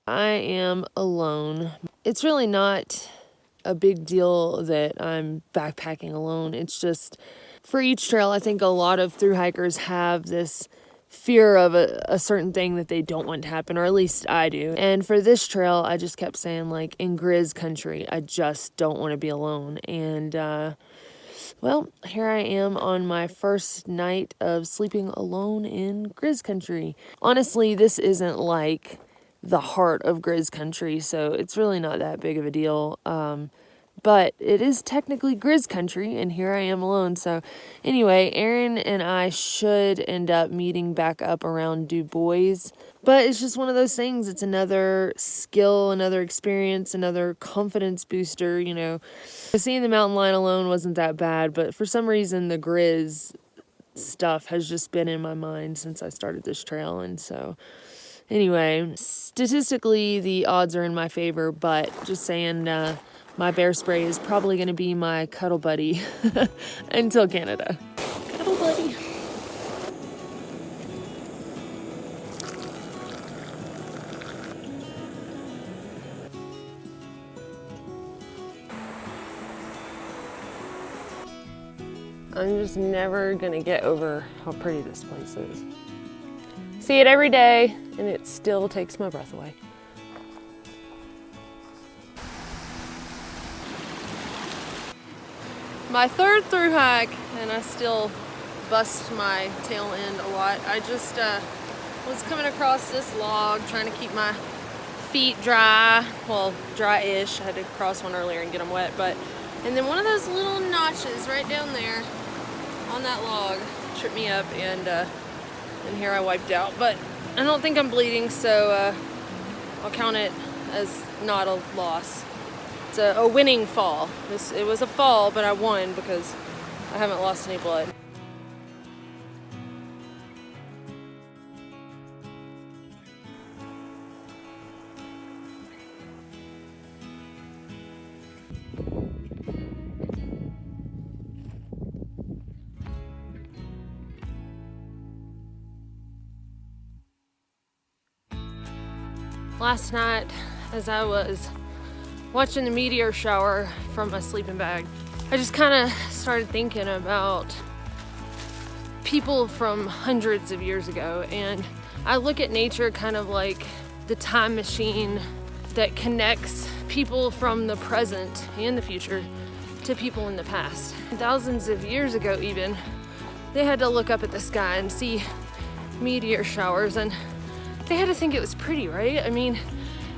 I am alone. It's really not a big deal that I'm backpacking alone. It's just for each trail, I think a lot of thru hikers have this fear of a certain thing that they don't want to happen, or at least I do. And for this trail, I just kept saying, like, in Grizz country, I just don't want to be alone. And well, here I am on my first night of sleeping alone in Grizz country. Honestly, this isn't like the heart of Grizz country, so it's really not that big of a deal. But it is technically Grizz country, and here I am alone. So anyway, Aaron and I should end up meeting back up around Dubois. But it's just one of those things. It's another skill, another experience, another confidence booster, you know. Seeing the mountain lion alone wasn't that bad, but for some reason the Grizz stuff has just been in my mind since I started this trail. And so anyway, statistically the odds are in my favor, but just saying, my bear spray is probably going to be my cuddle buddy until Canada. Cuddle buddy. I'm just never going to get over how pretty this place is. See it every day, and it still takes my breath away. My third through hike, and I still bust my tail end a lot. I just was coming across this log, trying to keep my feet dry, well, dry-ish. I had to cross one earlier and get them wet, and then one of those little notches right down there on that log tripped me up, and here I wiped out. But I don't think I'm bleeding, so I'll count it as not a loss. It's a winning fall. It was a fall, but I won because I haven't lost any blood. Last night, as I was watching the meteor shower from my sleeping bag, I just kind of started thinking about people from hundreds of years ago, and I look at nature kind of like the time machine that connects people from the present and the future to people in the past. Thousands of years ago even, they had to look up at the sky and see meteor showers, and they had to think it was pretty, right? I mean,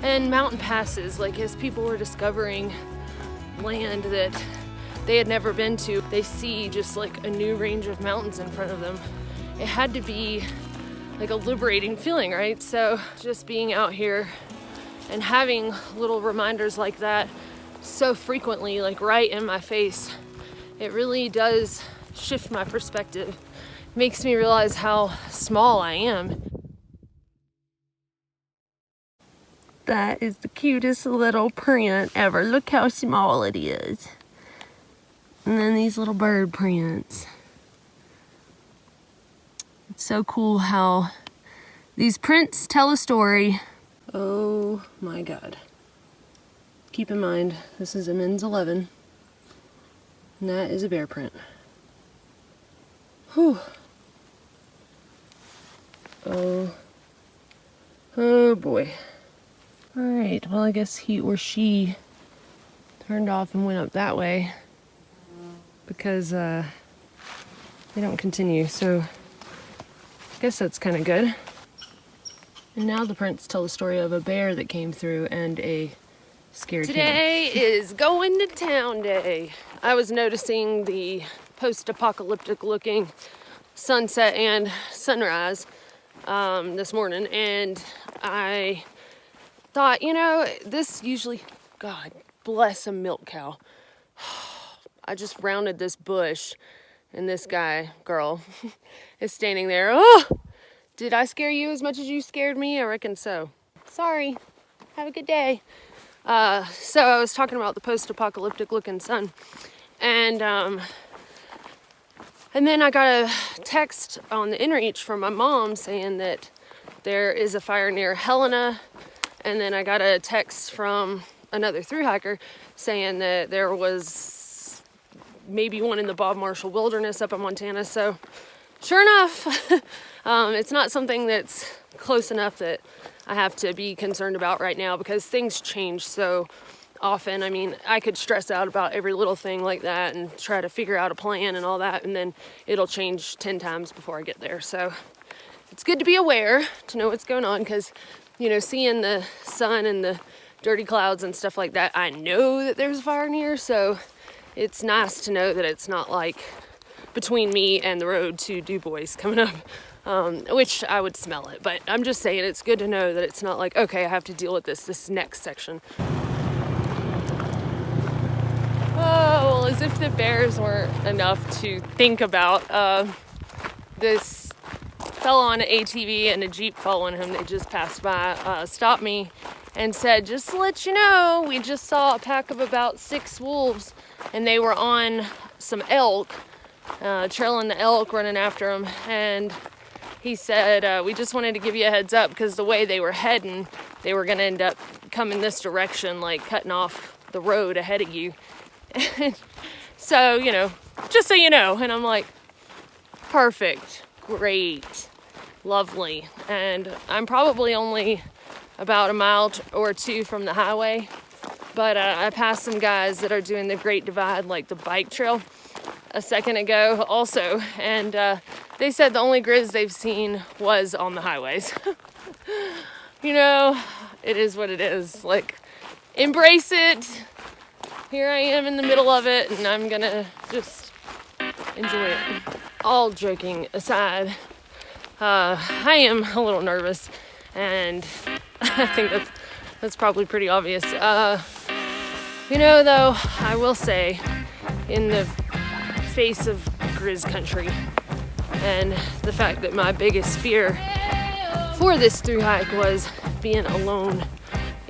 and mountain passes, like as people were discovering land that they had never been to, they see just like a new range of mountains in front of them. It had to be like a liberating feeling, right? So just being out here and having little reminders like that so frequently, like right in my face, it really does shift my perspective. It makes me realize how small I am. That is the cutest little print ever. Look how small it is. And then these little bird prints. It's so cool how these prints tell a story. Oh my God. Keep in mind, this is a men's 11. And that is a bear print. Whew. Oh boy. All right, well, I guess he or she turned off and went up that way because they don't continue, so I guess that's kind of good. And now the prints tell the story of a bear that came through and a scared kid. Today is going to town day. I was noticing the post-apocalyptic looking sunset and sunrise this morning, and I thought, you know, this usually, God bless a milk cow. I just rounded this bush and this girl is standing there. Oh, did I scare you as much as you scared me? I reckon so. Sorry, have a good day. So I was talking about the post-apocalyptic looking sun, and then I got a text on the inReach from my mom saying that there is a fire near Helena, and then I got a text from another thru-hiker saying that there was maybe one in the Bob Marshall Wilderness up in Montana. So sure enough, it's not something that's close enough that I have to be concerned about right now, because things change so often. I mean, I could stress out about every little thing like that and try to figure out a plan and all that, and then it'll change 10 times before I get there. So it's good to be aware, to know what's going on, because, you know, seeing the sun and the dirty clouds and stuff like that, I know that there's a fire near, so it's nice to know that it's not like between me and the road to Dubois coming up, which I would smell it. But I'm just saying, it's good to know that it's not like, okay, I have to deal with this next section. Oh, well, as if the bears weren't enough to think about. This fellow on an ATV and a Jeep following him, they just passed by, stopped me and said, just to let you know, we just saw a pack of about 6 wolves, and they were on some elk, trailing the elk, running after them. And he said, we just wanted to give you a heads up, because the way they were heading, they were going to end up coming this direction, like cutting off the road ahead of you. So, you know, just so you know. And I'm like, perfect, great, lovely. And I'm probably only about a mile or 2 from the highway, but I passed some guys that are doing the Great Divide, like the bike trail, a second ago also, and they said the only grizz they've seen was on the highways. You know, it is what it is. Like, embrace it. Here I am in the middle of it, and I'm gonna just enjoy it. All joking aside, I am a little nervous, and I think that's probably pretty obvious. You know, though, I will say, in the face of Grizz country, and the fact that my biggest fear for this thru-hike was being alone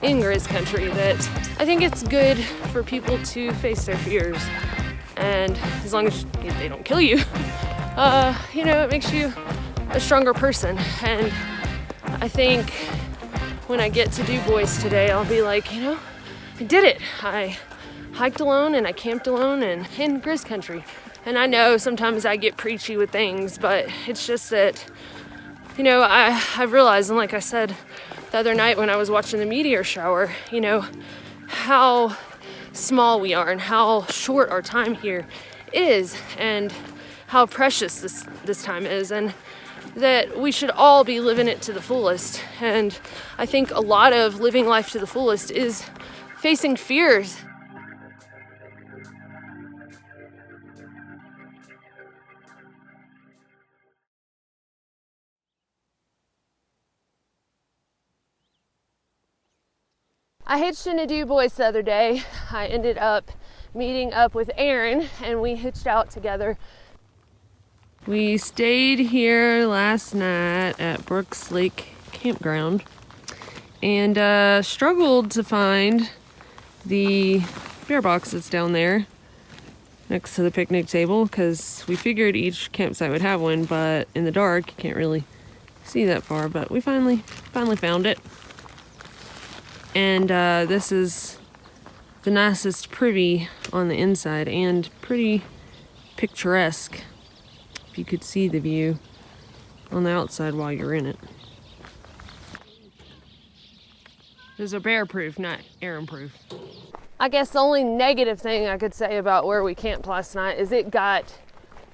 in Grizz country, that I think it's good for people to face their fears, and as long as they don't kill you, you know, it makes you a stronger person. And I think when I get to Dubois today, I'll be like, you know, I did it. I hiked alone and I camped alone and in Grizz country. And I know sometimes I get preachy with things, but it's just that, you know, I've realized, and like I said the other night when I was watching the meteor shower, you know, how small we are and how short our time here is, and how precious this time is, and that we should all be living it to the fullest. And I think a lot of living life to the fullest is facing fears. I hitched into Dubois the other day. I ended up meeting up with Aaron, and we hitched out together. We stayed here last night at Brooks Lake Campground and struggled to find the bear box that's down there next to the picnic table, because we figured each campsite would have one, but in the dark you can't really see that far. But we finally found it. And this is the nicest privy on the inside, and pretty picturesque if you could see the view on the outside while you're in it. These are bear proof, not Aaron proof. I guess the only negative thing I could say about where we camped last night is it got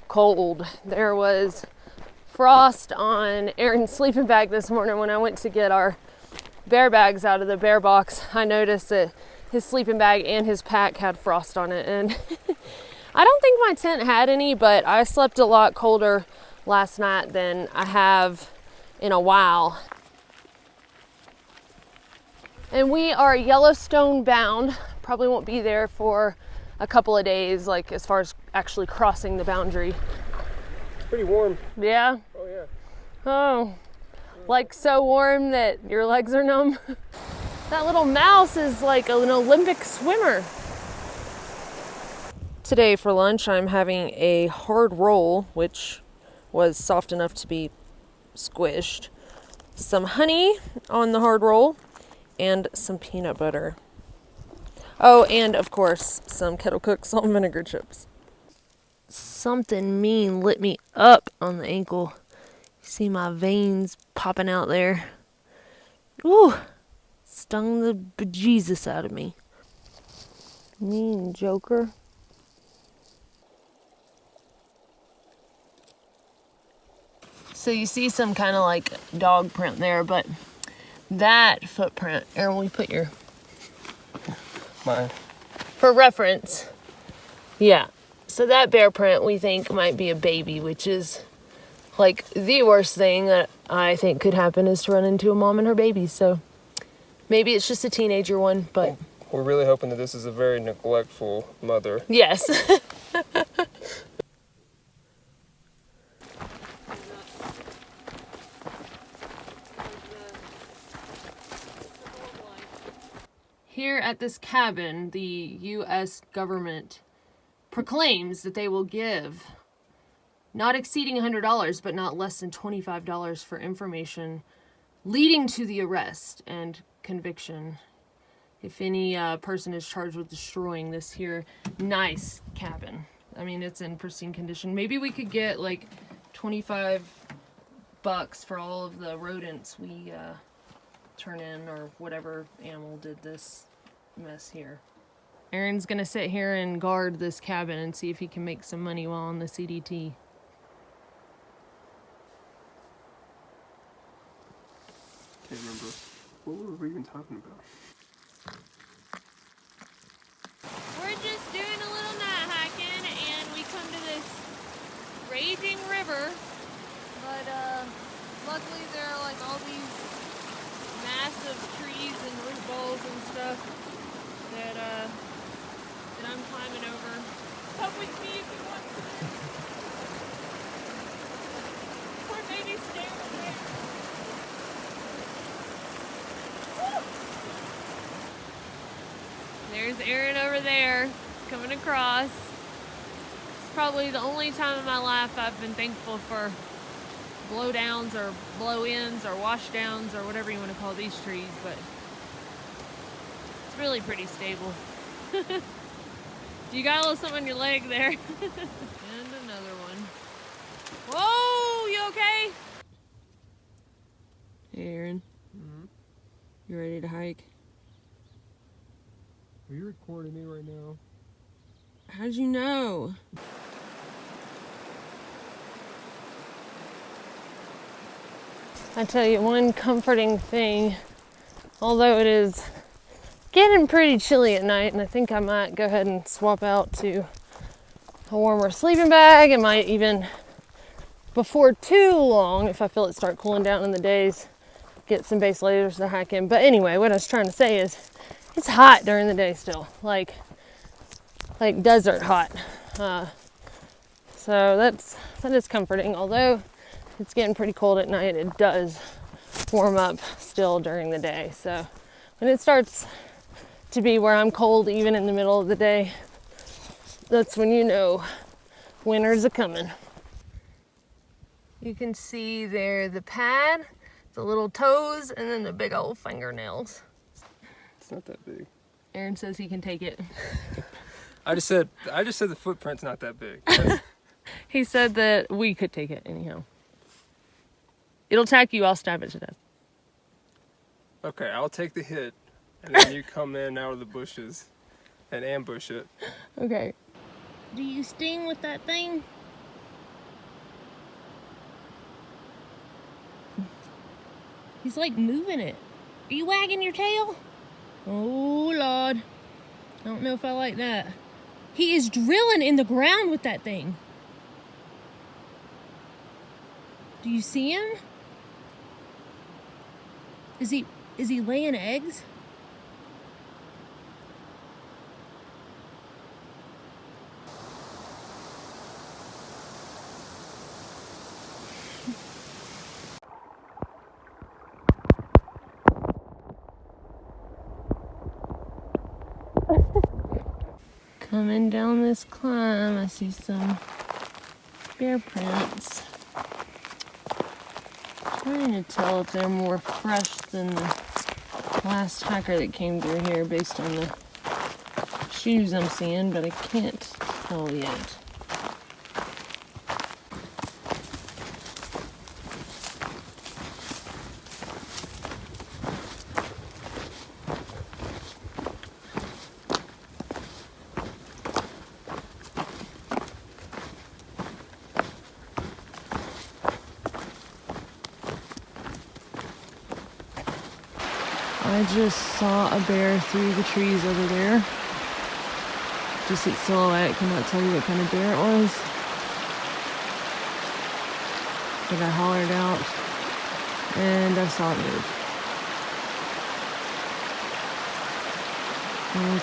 cold. There was frost on Aaron's sleeping bag this morning. When I went to get our bear bags out of the bear box, I noticed that his sleeping bag and his pack had frost on it, and I don't think my tent had any, but I slept a lot colder last night than I have in a while. And we are Yellowstone bound. Probably won't be there for a couple of days, like as far as actually crossing the boundary. It's pretty warm. Yeah? Oh yeah. Oh, like so warm that your legs are numb. That little mouse is like an Olympic swimmer. Today for lunch I'm having a hard roll, which was soft enough to be squished. Some honey on the hard roll, and some peanut butter. Oh, and of course, some kettle cooked salt and vinegar chips. Something mean lit me up on the ankle. See my veins popping out there. Ooh, stung the bejesus out of me. Mean joker. So you see some kind of like dog print there, but that footprint, Aaron, will you put your... Mine. For reference, yeah. So that bear print we think might be a baby, which is like the worst thing that I think could happen is to run into a mom and her baby. So maybe it's just a teenager one, but... We're really hoping that this is a very neglectful mother. Yes. Here at this cabin, the U.S. government proclaims that they will give not exceeding $100, but not less than $25 for information leading to the arrest and conviction if any person is charged with destroying this here nice cabin. I mean, it's in pristine condition. Maybe we could get like $25 for all of the rodents we turn in, or whatever animal did this mess here. Aaron's gonna sit here and guard this cabin and see if he can make some money while on the CDT. Can't remember. What were we even talking about? We're just doing a little night hiking and we come to this raging river, but luckily there are like all these massive trees and root balls and stuff that I'm climbing over. Come with me if you want to. Or maybe stay over there. There's Aaron over there, coming across. It's probably the only time in my life I've been thankful for blowdowns or blow-ins or washdowns or whatever you want to call these trees, but it's really pretty stable. You got a little something on your leg there. And another one. Whoa, you okay? Hey, Aaron. Mm-hmm. You ready to hike? Are you recording me right now? How'd you know? I tell you one comforting thing, although it is getting pretty chilly at night, and I think I might go ahead and swap out to a warmer sleeping bag. I might even, before too long, if I feel it start cooling down in the days, get some base layers to hike in. But anyway, what I was trying to say is it's hot during the day still, like desert hot. So that is comforting. Although it's getting pretty cold at night, it does warm up still during the day. So when it starts to be where I'm cold even in the middle of the day, that's when you know winter's a-coming. You can see there the pad, the little toes, and then the big old fingernails. It's not that big. Aaron says he can take it. I just said the footprint's not that big. He said that we could take it anyhow. It'll attack you, I'll stab it to death. Okay, I'll take the hit, and then you come in out of the bushes and ambush it. Okay. Do you sting with that thing? He's like moving it. Are you wagging your tail? Oh, Lord. I don't know if I like that. He is drilling in the ground with that thing. Do you see him? Is he laying eggs? Coming down this climb, I see some bear prints. Trying to tell if they're more fresh than the last hiker that came through here based on the shoes I'm seeing, but I can't tell yet. I just saw a bear through the trees over there. Just its silhouette, cannot tell you what kind of bear it was. But I hollered out and I saw it move.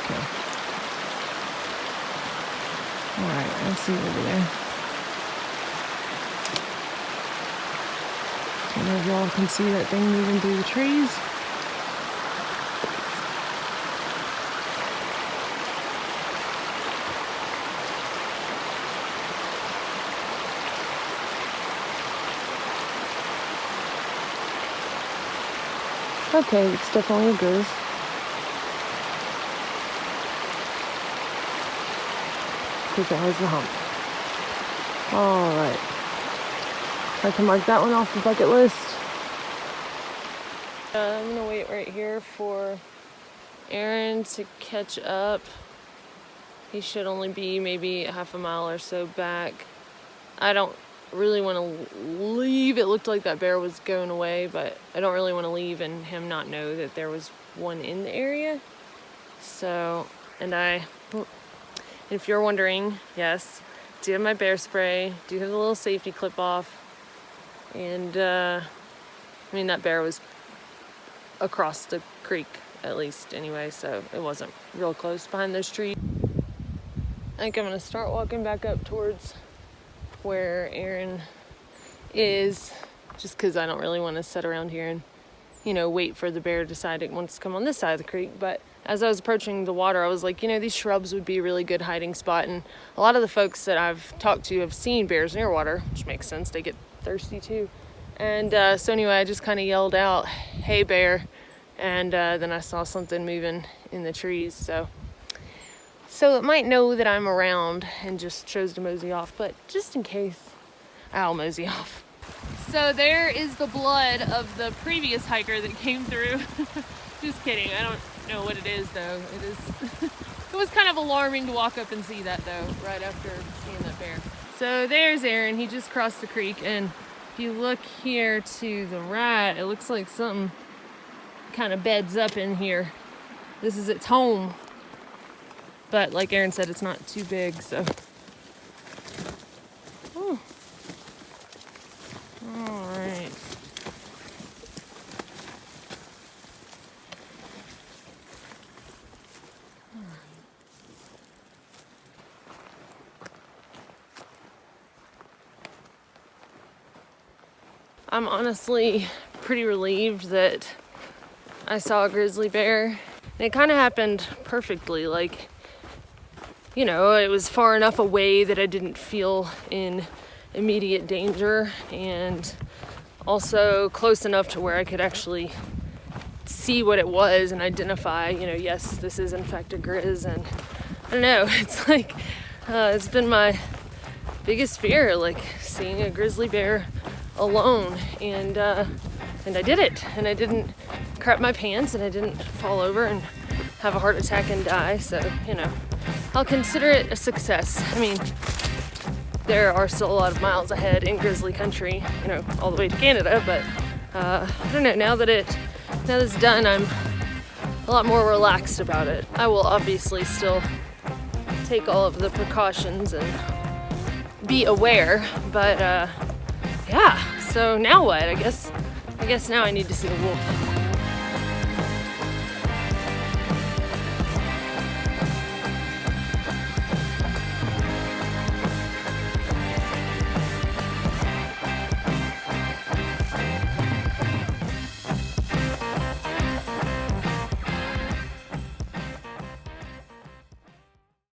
Okay. Alright, I see it over there. I don't know if y'all can see that thing moving through the trees. Okay, it's definitely a grizz. Because it has the hump. Alright. I can mark that one off the bucket list. I'm gonna wait right here for Aaron to catch up. He should only be maybe a half a mile or so back. I don't really want to leave. It looked like that bear was going away, but I don't really want to leave and him not know that there was one in the area. So, and if you're wondering, yes, do have my bear spray, do have the little safety clip off, and I mean, that bear was across the creek at least anyway, so it wasn't real close behind those trees. I think I'm gonna start walking back up towards where Aaron is, just because I don't really want to sit around here and, you know, wait for the bear to decide it wants to come on this side of the creek. But as I was approaching the water, I was like, you know, these shrubs would be a really good hiding spot. And a lot of the folks that I've talked to have seen bears near water, which makes sense. They get thirsty too. And so anyway, I just kind of yelled out, "Hey, bear." And then I saw something moving in the trees. So it might know that I'm around and just chose to mosey off, but just in case, I'll mosey off. So there is the blood of the previous hiker that came through. Just kidding, I don't know what it is though. It was kind of alarming to walk up and see that though, right after seeing that bear. So there's Aaron, he just crossed the creek, and if you look here to the right, it looks like something kind of beds up in here. This is its home. But like Aaron said, it's not too big, so. Oh. All right. I'm honestly pretty relieved that I saw a grizzly bear. And it kind of happened perfectly, like, you know, it was far enough away that I didn't feel in immediate danger, and also close enough to where I could actually see what it was and identify, you know, yes, this is in fact a grizz. And I don't know, it's like, it's been my biggest fear, like seeing a grizzly bear alone, and I did it, and I didn't crap my pants, and I didn't fall over and have a heart attack and die. So, you know, I'll consider it a success. I mean, there are still a lot of miles ahead in grizzly country, you know, all the way to Canada, but I don't know, now that it's done, I'm a lot more relaxed about it. I will obviously still take all of the precautions and be aware, but yeah, so now what? I guess now I need to see a wolf.